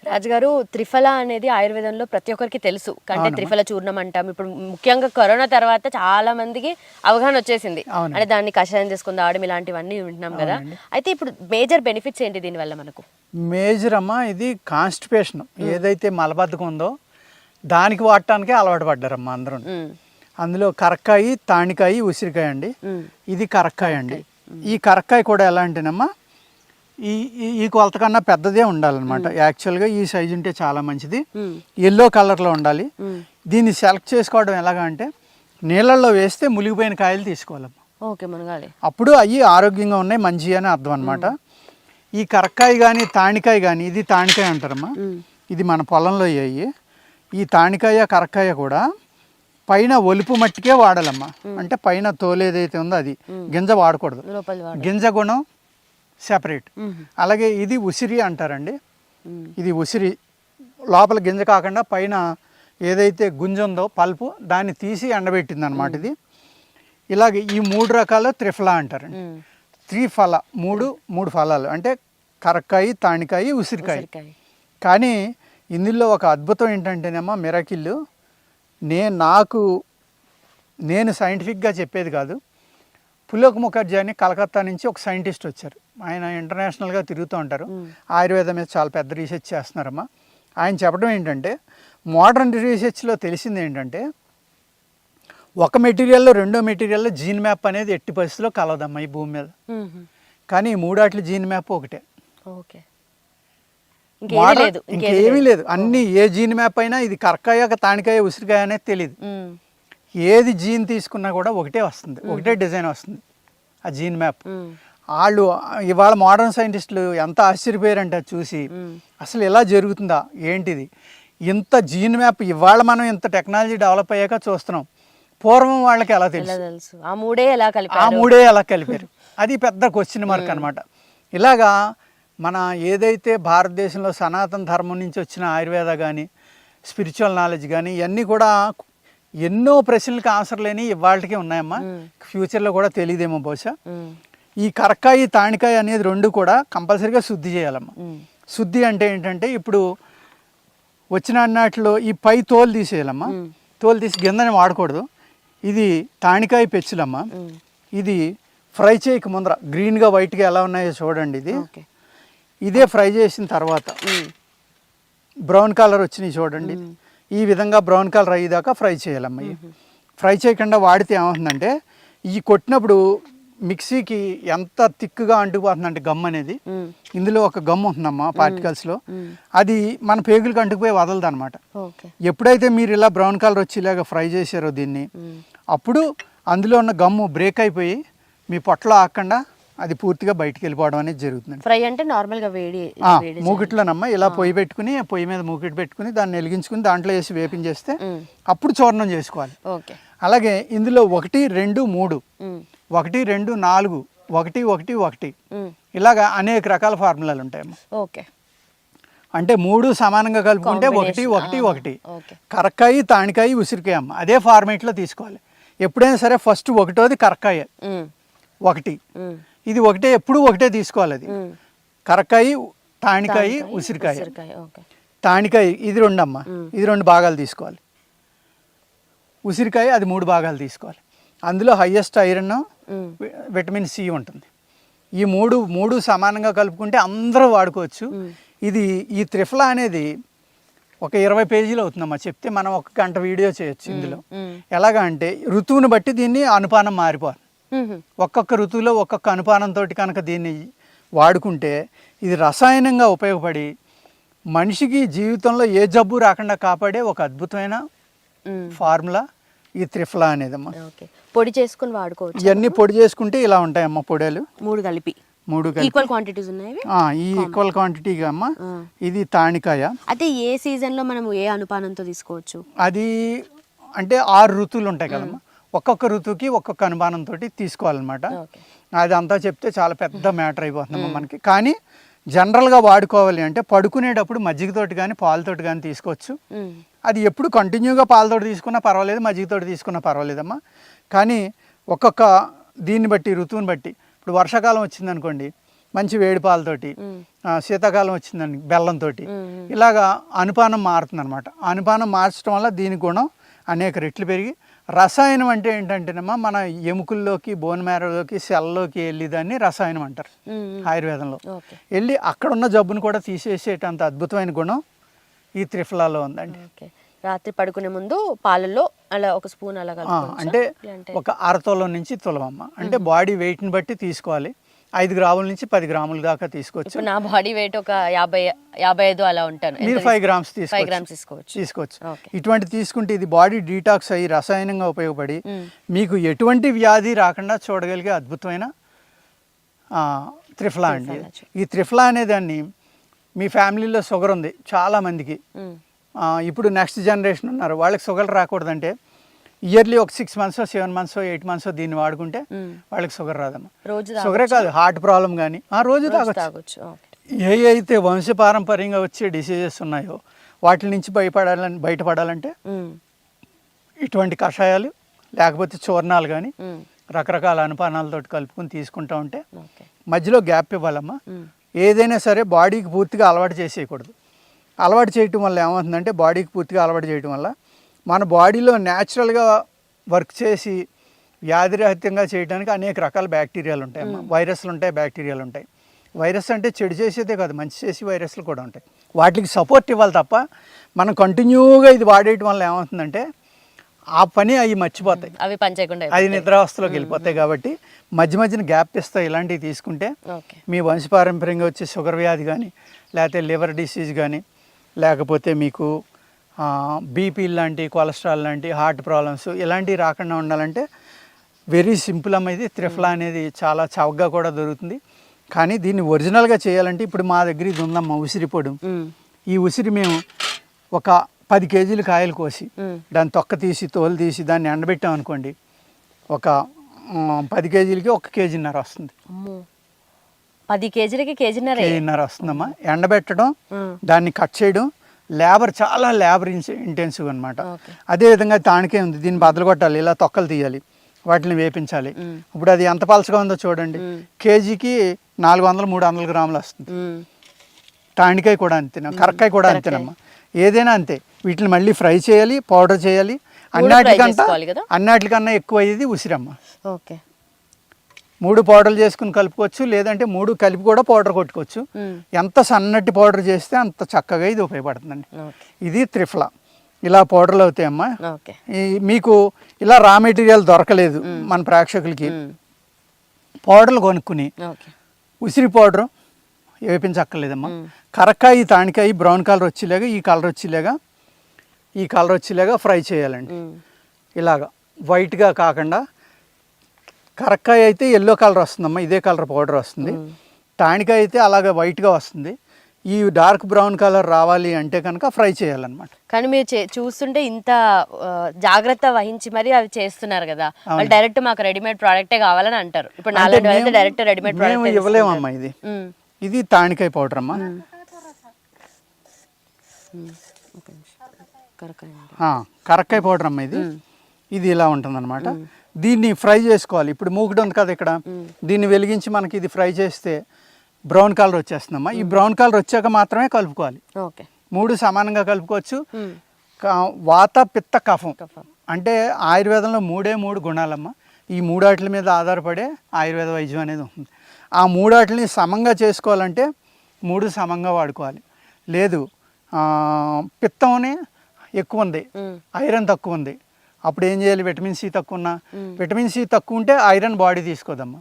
రాజుగారు, త్రిఫల అనేది ఆయుర్వేదంలో ప్రతి ఒక్కరికి తెలుసు. అంటే త్రిఫల చూర్ణం అంటాం. ఇప్పుడు ముఖ్యంగా కరోనా తర్వాత చాలా మందికి అవగాహన వచ్చేసింది. అంటే దాన్ని కషాయం చేసుకుని తాగడం ఇలాంటివన్నీ వింటున్నాం కదా. అయితే ఇప్పుడు మేజర్ బెనిఫిట్స్ ఏంటి దీనివల్ల మనకు? మేజర్ అమ్మా, ఇది కాన్స్టిపేషన్ ఏదైతే మలబద్ధకం ఉందో దానికి వాడటానికే అలవాటు పడ్డారమ్మా అందరూ. అందులో కరక్కాయ, తాణికాయ, ఉసిరికాయ అండి. ఇది కరక్కాయ అండి. ఈ కరక్కాయ కూడా ఎలా అంటేనమ్మా, ఈ కొలత కన్నా పెద్దదే ఉండాలన్నమాట. యాక్చువల్గా ఈ సైజు ఉంటే చాలా మంచిది. ఎల్లో కలర్లో ఉండాలి. దీన్ని సెలెక్ట్ చేసుకోవడం ఎలాగా అంటే, నీళ్ళల్లో వేస్తే మునిగిపోయిన కాయలు తీసుకోవాలమ్మా. ఓకే, మునగాలి. అప్పుడు అవి ఆరోగ్యంగా ఉన్నాయి, మంచి అని అర్థం అనమాట. ఈ కరక్కాయ కానీ తాణికాయ కానీ, ఇది తాణికాయ అంటారమ్మా. ఇది మన పొలంలో అయ్యాయి. ఈ తాణికాయ, కరక్కాయ కూడా పైన ఒలుపు మట్టికే వాడాలమ్మా. అంటే పైన తోలు ఏదైతే ఉందో అది, గింజ వాడకూడదు. గింజ గుణం సెపరేట్. అలాగే ఇది ఉసిరి అంటారండి. ఇది ఉసిరి లోపల గింజ కాకుండా పైన ఏదైతే గుంజ ఉందో పల్పు, దాన్ని తీసి ఎండబెట్టింది అనమాట ఇది. ఇలాగే ఈ 3 రకాల త్రిఫల అంటారండి. త్రిఫల, మూడు ఫలాలు అంటే కరక్కాయ, తాణికాయ, ఉసిరికాయ. కానీ ఇందులో ఒక అద్భుతం ఏంటంటేనేమో మిరాకిల్, నేను సైంటిఫిక్గా చెప్పేది కాదు. పులోక్ ముఖర్జీ అని కలకత్తా నుంచి ఒక సైంటిస్ట్ వచ్చారు. ఆయన ఇంటర్నేషనల్గా తిరుగుతూ ఉంటారు. ఆయుర్వేదం మీద చాలా పెద్ద రీసెర్చ్ చేస్తున్నారమ్మా. ఆయన చెప్పడం ఏంటంటే, మోడర్న్ రీసెర్చ్లో తెలిసింది ఏంటంటే, ఒక మెటీరియల్లో రెండో మెటీరియల్లో జీన్ మ్యాప్ అనేది ఎట్టి పరిస్థితిలో కలవదమ్మా ఈ భూమి మీద. కానీ ఈ మూడాట్ల జీన్ మ్యాప్ ఒకటే. ఇంకేమీ లేదు. అన్ని ఏ జీన్ మ్యాప్ అయినా ఇది కరక్కాయ, తాణికాయ, ఉసిరికాయ అనేది తెలియదు. ఏది జీన్ తీసుకున్నా కూడా ఒకటే వస్తుంది, ఒకటే డిజైన్ వస్తుంది ఆ జీన్ మ్యాప్. వాళ్ళు ఇవాళ మోడర్న్ సైంటిస్టులు ఎంత ఆశ్చర్యపోయారంటే చూసి, అసలు ఇలా జరుగుతుందా ఏంటిది, ఇంత జీన్ మ్యాప్ ఇవాళ మనం ఇంత టెక్నాలజీ డెవలప్ అయ్యాక చూస్తున్నాం. పూర్వం వాళ్ళకి ఎలా తెలుసు? ఆ మూడే ఎలా కలిపారు? అది పెద్ద క్వశ్చన్ మార్క్ అనమాట. ఇలాగా మన ఏదైతే భారతదేశంలో సనాతన ధర్మం నుంచి వచ్చిన ఆయుర్వేద కానీ, స్పిరిచువల్ నాలెడ్జ్ కానీ, ఇవన్నీ కూడా ఎన్నో ప్రశ్నలకు ఆన్సర్ లేని ఇవాళకే ఉన్నాయమ్మా. ఫ్యూచర్లో కూడా తెలియదేమో బహుశా. ఈ కరక్కాయ, తాణికాయ అనేది రెండు కూడా కంపల్సరీగా శుద్ధి చేయాలమ్మా. శుద్ధి అంటే ఏంటంటే, ఇప్పుడు వచ్చిన నాటిలో ఈ పై తోలు తీసేయాలమ్మా. తోలు తీసి గింజని వాడకూడదు. ఇది తాణికాయ పెచ్చులమ్మా. ఇది ఫ్రై చేయక ముందర గ్రీన్గా వైట్గా ఎలా ఉన్నాయో చూడండి. ఇదే ఫ్రై చేసిన తర్వాత బ్రౌన్ కలర్ వచ్చినాయి చూడండి. ఈ విధంగా బ్రౌన్ కలర్ అయ్యేదాకా ఫ్రై చేయాలమ్మా. ఫ్రై చేయకుండా వాడితే ఏమవుతుందంటే, ఈ కొట్టినప్పుడు మిక్సీకి ఎంత థిక్గా అంటుకుపోతుందంటే గమ్ అనేది, ఇందులో ఒక గమ్ ఉంటుందమ్మా పార్టికల్స్లో, అది మన పేగులకు అంటుకుపోయి వదలదు అనమాట. ఎప్పుడైతే మీరు ఇలా బ్రౌన్ కలర్ వచ్చి ఇలాగ ఫ్రై చేశారో దీన్ని, అప్పుడు అందులో ఉన్న గమ్ము బ్రేక్ అయిపోయి మీ పొట్టలో ఆకుండా అది పూర్తిగా బయటికి వెళ్ళిపోవడం అనేది జరుగుతుంది. ఫ్రై అంటే నార్మల్గా మూకిట్లోనమ్మా ఇలా పొయ్యి పెట్టుకుని, పొయ్యి మీద మూకిట్ పెట్టుకుని దాన్ని వెలిగించుకుని దాంట్లో వేసి వేపించేస్తే అప్పుడు చూర్ణం చేసుకోవాలి. అలాగే ఇందులో 1, 2, 3, 1, 2, 4, 1, 1, 1 ఇలాగా అనేక రకాల ఫార్ములాలు ఉంటాయమ్మా. అంటే 3 సమానంగా కలుపుకుంటే 1, 1, 1. కరక్కాయ, తాణికాయ, ఉసిరికాయ అమ్మ అదే ఫార్మేట్లో తీసుకోవాలి. ఎప్పుడైనా సరే ఫస్ట్ ఒకటోది కరక్కాయ 1, ఇది ఒకటే, ఎప్పుడు ఒకటే తీసుకోవాలి. అది కరక్కాయ, తాణికాయ, ఉసిరికాయ. తాణికాయ ఇది 2 అమ్మ, ఇది 2 భాగాలు తీసుకోవాలి. ఉసిరికాయ అది 3 భాగాలు తీసుకోవాలి. అందులో హైయెస్ట్ ఐరన్, విటమిన్ సి ఉంటుంది. ఈ మూడు సమానంగా కలుపుకుంటే అందరూ వాడుకోవచ్చు. ఈ త్రిఫల అనేది ఒక 20 పేజీలు అవుతుందమ్మా చెప్తే. మనం 1 గంట వీడియో చేయొచ్చు ఇందులో. ఎలాగా అంటే ఋతువుని బట్టి దీన్ని అనుపానం మారిపోవాలి. ఒక్కొక్క ఋతువులో ఒక్కొక్క అనుపానంతో కనుక దీన్ని వాడుకుంటే ఇది రసాయనంగా ఉపయోగపడి మనిషికి జీవితంలో ఏ జబ్బు రాకుండా కాపాడే ఒక అద్భుతమైన ఫార్ములా ఈ త్రిఫల అనేదమ్మా. పొడి చేసుకుని వాడుకోవచ్చు. ఇవన్నీ పొడి చేసుకుంటే ఇలా ఉంటాయమ్మా పొడేలు. 3 కలిపి ఈక్వల్ క్వాంటిటీస్ ఉన్నాయి. ఈ ఈక్వల్ క్వాంటిటీగా అమ్మా. ఇది తాణికాయ. అయితే ఏ సీజన్లో మనం ఏ అనుపానంతో తీసుకోవచ్చు? అది అంటే 6 ఋతువులు ఉంటాయి కదమ్మా. ఒక్కొక్క ఋతువుకి ఒక్కొక్క అనుమానంతో తీసుకోవాలన్నమాట. అది అంతా చెప్తే చాలా పెద్ద మ్యాటర్ అయిపోతుందమ్మా మనకి. కానీ జనరల్గా వాడుకోవాలి అంటే పడుకునేటప్పుడు మజ్జిగతోటి కానీ పాలతోటి కానీ తీసుకోవచ్చు. అది ఎప్పుడు కంటిన్యూగా పాలతోటి తీసుకున్నా పర్వాలేదు, మజ్జిగతోటి తీసుకున్నా పర్వాలేదమ్మా. కానీ ఒక్కొక్క దీన్ని బట్టి ఋతువుని బట్టి ఇప్పుడు వర్షాకాలం వచ్చింది అనుకోండి, మంచి వేడి పాలతోటి, శీతాకాలం వచ్చిందని బెల్లంతో, ఇలాగా అనుపానం మారుతుంది అనమాట. అనుపానం మార్చడం వల్ల దీని గుణం అనేక రెట్లు పెరిగి, రసాయనం అంటే ఏంటంటేనమ్మా మన ఎముకల్లోకి, బోన్ మ్యారోలోకి, సెల్లోకి వెళ్ళి దాన్ని రసాయనం అంటారు ఆయుర్వేదంలో. వెళ్ళి అక్కడ ఉన్న జబ్బును కూడా తీసేసేటంత అద్భుతమైన గుణం ఈ త్రిఫలాలో ఉందండి. రాత్రి పడుకునే ముందు పాలల్లో అలా ఒక స్పూన్ అలా అంటే ఒక అరతొలం నుంచి తులమమ్మ, అంటే బాడీ వెయిట్ని బట్టి తీసుకోవాలి. 5 గ్రాముల నుంచి 10 గ్రాముల దాకా తీసుకోవచ్చు. నా బాడీ వెయిట్ ఒక 55 అలా ఉంటాను, మీరు 5 గ్రామ్స్ తీసుకోవచ్చు. ఇటువంటి తీసుకుంటే ఇది బాడీ డీటాక్స్ అయ్యి రసాయనంగా ఉపయోగపడి మీకు ఎటువంటి వ్యాధి రాకుండా చూడగలిగే అద్భుతమైన త్రిఫలా అండి. ఈ త్రిఫలా అనే దాన్ని మీ ఫ్యామిలీలో షుగర్ ఉంది చాలా మందికి, ఇప్పుడు నెక్స్ట్ జనరేషన్ ఉన్నారు, వాళ్ళకి షుగర్ రాకూడదంటే ఇయర్లీ ఒక 6 months 7 months 8 months దీన్ని వాడుకుంటే వాళ్ళకి షుగర్ రాదమ్మా. షుగరే కాదు, హార్ట్ ప్రాబ్లం కానీ రోజు తాగొచ్చు. ఏ అయితే వంశపారంపర్యంగా వచ్చే డిసీజెస్ ఉన్నాయో వాటి నుంచి బయటపడాలంటే ఇటువంటి కషాయాలు లేకపోతే చూర్ణాలు కానీ రకరకాల అనుపానాలతో కలుపుకొని తీసుకుంటా ఉంటే మధ్యలో గ్యాప్ ఇవ్వాలమ్మా. ఏదైనా సరే బాడీకి పూర్తిగా అలవాటు చేసేయకూడదు. అలవాటు చేయటం వల్ల ఏమవుతుందంటే, బాడీకి పూర్తిగా అలవాటు చేయటం వల్ల మన బాడీలో న్యాచురల్గా వర్క్ చేసి వ్యాధిరహితంగా చేయడానికి అనేక రకాల బ్యాక్టీరియాలు ఉంటాయమ్మా. వైరస్లు ఉంటాయి, బ్యాక్టీరియాలు ఉంటాయి. వైరస్ అంటే చెడు చేసేదే కాదు, మంచి చేసి వైరస్లు కూడా ఉంటాయి. వాటికి సపోర్ట్ ఇవ్వాలి తప్ప మనం కంటిన్యూగా ఇది వాడేయటం వల్ల ఏమవుతుందంటే ఆ పని అవి మర్చిపోతాయి, అవి పనిచేయకుండా అది నిద్రావస్థలోకి వెళ్ళిపోతాయి. కాబట్టి మధ్య మధ్యన గ్యాప్ ఇస్తాయి. ఇలాంటివి తీసుకుంటే మీ వంశపారంపర్యంగా వచ్చే షుగర్ వ్యాధి కానీ, లేకపోతే లివర్ డిసీజ్ కానీ, లేకపోతే మీకు బీపీ లాంటి, కొలెస్ట్రాల్ లాంటి, హార్ట్ ప్రాబ్లమ్స్ ఇలాంటివి రాకుండా ఉండాలంటే వెరీ సింపుల్ అమ్మ. ఇది త్రిఫలా అనేది చాలా చౌకగా కూడా దొరుకుతుంది. కానీ దీన్ని ఒరిజినల్గా చేయాలంటే ఇప్పుడు మా దగ్గర ఇది ఉందమ్మా, ఉసిరి పొడి. ఈ ఉసిరి మేము ఒక 10 కేజీలు కాయలు కోసి దాన్ని తొక్క తీసి తోలు తీసి దాన్ని ఎండబెట్టాం అనుకోండి, ఒక 10 కేజీలకి 1 కేజీన్నర వస్తుంది. 10 కేజీలకి కేజీన్నర వస్తుందమ్మా. ఎండబెట్టడం, దాన్ని కట్ చేయడం, చాలా లేబర్ ఇంటెన్సివ్ అనమాట. అదేవిధంగా తానికే ఉంది, దీన్ని బద్దలు కొట్టాలి, ఇలా తొక్కలు తీయాలి, వాటిని వేపించాలి. ఇప్పుడు అది ఎంత పలసగా ఉందో చూడండి. కేజీకి 400-300 గ్రాములు వస్తుంది. తానికాయ కూడా అంతేనా, కరక్కాయ కూడా అంతేనమ్మా. ఏదైనా అంతే. వీటిని మళ్ళీ ఫ్రై చేయాలి, పౌడర్ చేయాలి. అన్నిటికన్నా ఎక్కువ అయ్యేది ఉసిరమ్మ. 3 పౌడర్లు చేసుకుని కలుపుకోవచ్చు, లేదంటే 3 కలిపి కూడా పౌడర్ కొట్టుకోవచ్చు. ఎంత సన్నటి పౌడర్ చేస్తే అంత చక్కగా ఇది ఉపయోగపడుతుందండి. ఇది త్రిఫలా. ఇలా పౌడర్లు అవుతాయమ్మా. మీకు ఇలా రా మెటీరియల్ దొరకలేదు మన ప్రేక్షకులకి, పౌడర్లు కొనుక్కుని ఉసిరి పౌడరు వేపించక్కర్లేదమ్మా. కరక్కాయ, తానికాయ బ్రౌన్ కలర్ వచ్చేలాగా, ఈ కలర్ వచ్చేలాగా ఫ్రై చేయాలండి. ఇలాగా వైట్గా కాకుండా. కరక్కాయ అయితే ఎల్లో కలర్ వస్తుందమ్మా, ఇదే కలర్ పౌడర్ వస్తుంది. తానికాయ అయితే అలాగే వైట్గా వస్తుంది. ఈ డార్క్ బ్రౌన్ కలర్ రావాలి అంటే కనుక ఫ్రై చేయాలన్నమాట. కానీ మీరు చూస్తుంటే ఇంత జాగ్రత్త వహించి మరి అవి చేస్తున్నారు కదా, వాళ్ళు డైరెక్ట్ మాకు రెడీమేడ్ ప్రోడక్టే కావాలని అంటారు. ఇప్పుడు డైరెక్ట్ రెడీమేడ్ ప్రోడక్ట్ ఇవ్వలేమమ్మా. ఇది తానికాయ పౌడర్ అమ్మా, కరక్కాయ పౌడర్ అమ్మా. ఇది ఇలా ఉంటుందన్నమాట. దీన్ని ఫ్రై చేసుకోవాలి. ఇప్పుడు మూకుడు ఉంది కదా ఇక్కడ, దీన్ని వెలిగించి మనకి ఇది ఫ్రై చేస్తే బ్రౌన్ కలర్ వచ్చేస్తుందమ్మా. ఈ బ్రౌన్ కలర్ వచ్చాక మాత్రమే కలుపుకోవాలి. 3 సమానంగా కలుపుకోవచ్చు. వాత, పిత్త, కఫం అంటే ఆయుర్వేదంలో 3 గుణాలమ్మా. ఈ 3 వాటి మీద ఆధారపడే ఆయుర్వేద వైద్యం అనేది ఉంటుంది. ఆ 3 వాటిని సమంగా చేసుకోవాలంటే 3 సమంగా వాడుకోవాలి. లేదు పిత్తంని ఎక్కువ ఉంది, ఐరన్ తక్కువ ఉంది, అప్పుడు ఏం చేయాలి? విటమిన్ సి తక్కువ ఉన్నా, విటమిన్ సి తక్కువ ఉంటే ఐరన్ బాడీ తీసుకోదమ్మా.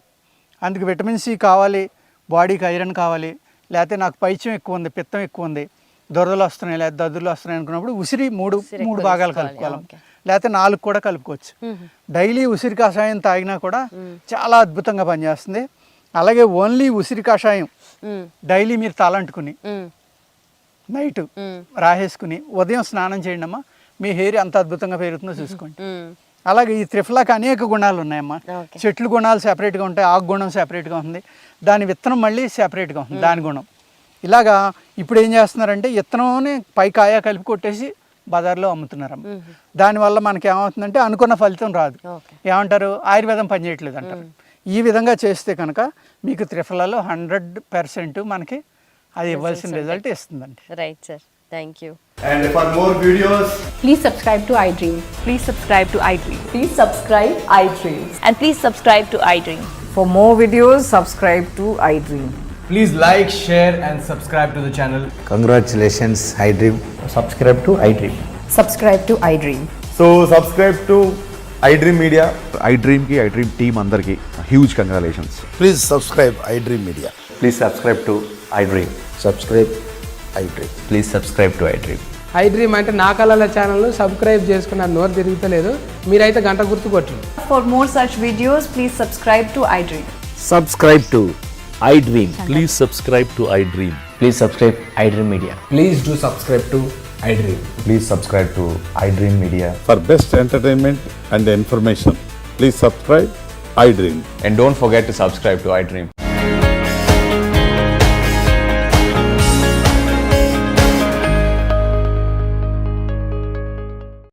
అందుకు విటమిన్ సి కావాలి, బాడీకి ఐరన్ కావాలి. లేకపోతే నాకు పైత్యం ఎక్కువ ఉంది, పిత్తం ఎక్కువ ఉంది, దొరదలు వస్తున్నాయి లేదా దద్దులు వస్తున్నాయి అనుకున్నప్పుడు ఉసిరి 3 భాగాలు కలుపుకోవాలి. లేకపోతే 4 కూడా కలుపుకోవచ్చు. డైలీ ఉసిరి కషాయం తాగినా కూడా చాలా అద్భుతంగా పనిచేస్తుంది. అలాగే ఓన్లీ ఉసిరి కషాయం డైలీ మీరు తలంటుకుని నైట్ రాసేసుకుని ఉదయం స్నానం చేయండి అమ్మా, మీ హెయిర్ ఎంత అద్భుతంగా పెరుగుతుందో చూసుకోండి. అలాగే ఈ త్రిఫలాకి అనేక గుణాలు ఉన్నాయమ్మా. చెట్లు గుణాలు సెపరేట్గా ఉంటాయి, ఆకు గుణం సెపరేట్గా ఉంది, దాని విత్తనం మళ్ళీ సెపరేట్గా ఉంది, దాని గుణం. ఇలాగా ఇప్పుడు ఏం చేస్తున్నారంటే విత్తనంని పై కాయ కలిపి కొట్టేసి బజార్లో అమ్ముతున్నారమ్మ. దానివల్ల మనకి ఏమవుతుందంటే అనుకున్న ఫలితం రాదు. ఏమంటారు? ఆయుర్వేదం పనిచేయట్లేదు అంటారు. ఈ విధంగా చేస్తే కనుక మీకు త్రిఫలలో 100% మనకి అది ఇవ్వాల్సిన రిజల్ట్ ఇస్తుందండి. Right sir, thank you. And for more videos, Please subscribe to iDream. Please subscribe to iDream. Please subscribe iDream. And please subscribe to iDream. For more videos, subscribe to iDream. please like, share and subscribe to the channel. Congratulations, iDream. Subscribe to iDream. Subscribe to iDream. So subscribe to iDream Media. iDream ki iDream team andarki huge congratulations. Please subscribe iDream Media. Please subscribe to iDream. Subscribe iDream. Please subscribe to iDream. iDream అంటే నా కళల channel subscribe చేసుకున్న నోరు తిరుగుతలేదు, మీరైతే గంట గుర్తు కొట్టండి. For more such videos, please subscribe to iDream. Subscribe to iDream. Please subscribe to iDream. Please subscribe iDream Media. Please do subscribe to iDream. Please subscribe to iDream Media. For best entertainment and information, please subscribe iDream. And don't forget to subscribe to iDream.